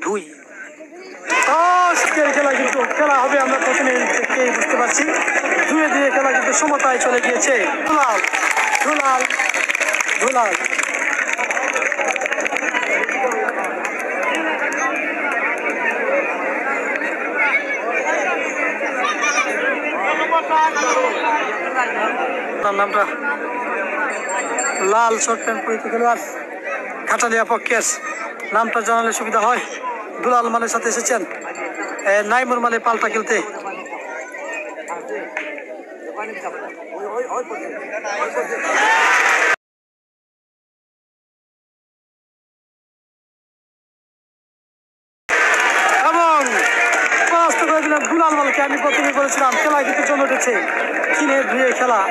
দুই খেলা কিন্তু খেলা হবে আমরা প্রথমে বুঝতে পারছি। দুয়ে দিয়ে খেলা কিন্তু সমতায় চলে গিয়েছে। দুলাল দুলাল দুলাল নামটা লাল শর্ট প্যান্ট পরিহিত খেলোয়াড় কাঠালিয়া পক্ষের নামটা জানালে সুবিধা হয়। দুলাল মালের সাথে এসেছেন নাইমুর মালে পাল্টা খেলতে। এবং পরাস্ত করে দিলাম দুলাল মালকে। আমি প্রথমে বলেছিলাম খেলা কিন্তু জমে উঠেছে, 3-2 খেলা।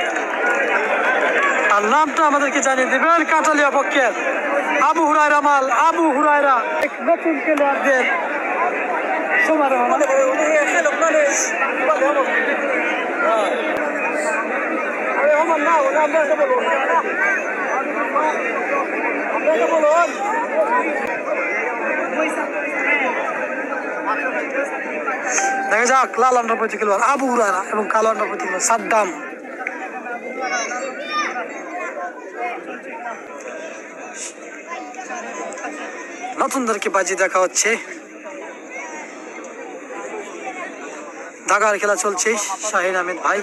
আর নামটা আমাদেরকে জানিয়ে দেবেন কাঠালিয়া পক্ষের আবু হুরায়রা মাল। আবু হুরায়রা নতুন খেলোয়াড়দের দেখা যাক লাল আন্ডার প্রতি খেলোয়াড় আবু হুরায়রা এবং কালো আন্ডার প্রতি খেলোয়াড় সাদ্দাম। নতুনদেরকে বাজি দেখা হচ্ছে। দাগার খেলা চলছে। শাহিন আহমেদ ভাই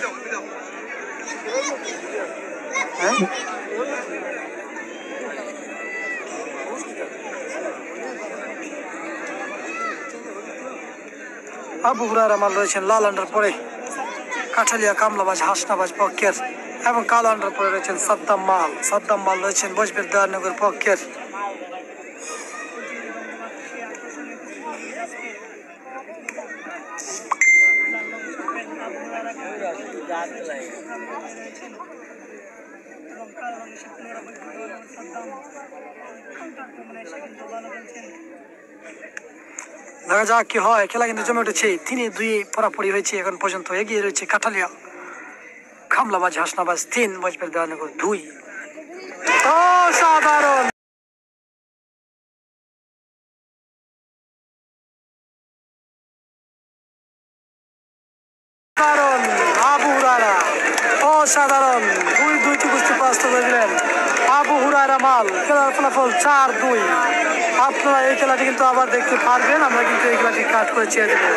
আবু হুরায়রা মাল রয়েছেন লাল আন্ডার পরে কাঠালিয়া কামলাবাজ হাসনাবাজ পক্ষের এবং কালো আন্ডার পরে রয়েছেন সাদ্দাম মাল। সাদ্দাম মাল রয়েছেন বজবের দেওয়ানগর পক্ষের। দেখা যাক কি হয়। খেলা কিন্তু জমে উঠেছে, 3-2 পরাপরি হয়েছে এখন পর্যন্ত। এগিয়ে রয়েছে কাঠালিয়া কামলাবাজ হাসনাবাজ 3, বজবের দেওয়ানগর 2। অসাধারণ আবু হুরায়রা, অসাধারণ 2-2 কুস্তি পরাস্ত করে দিলেন আবু হুরায়রা মাল। খেলার ফলাফল 4-2। আপনারা এই খেলাটি কিন্তু আবার দেখতে পারবেন। আমরা কিন্তু এই খেলাটি কাট করে ছেড়ে দেবো।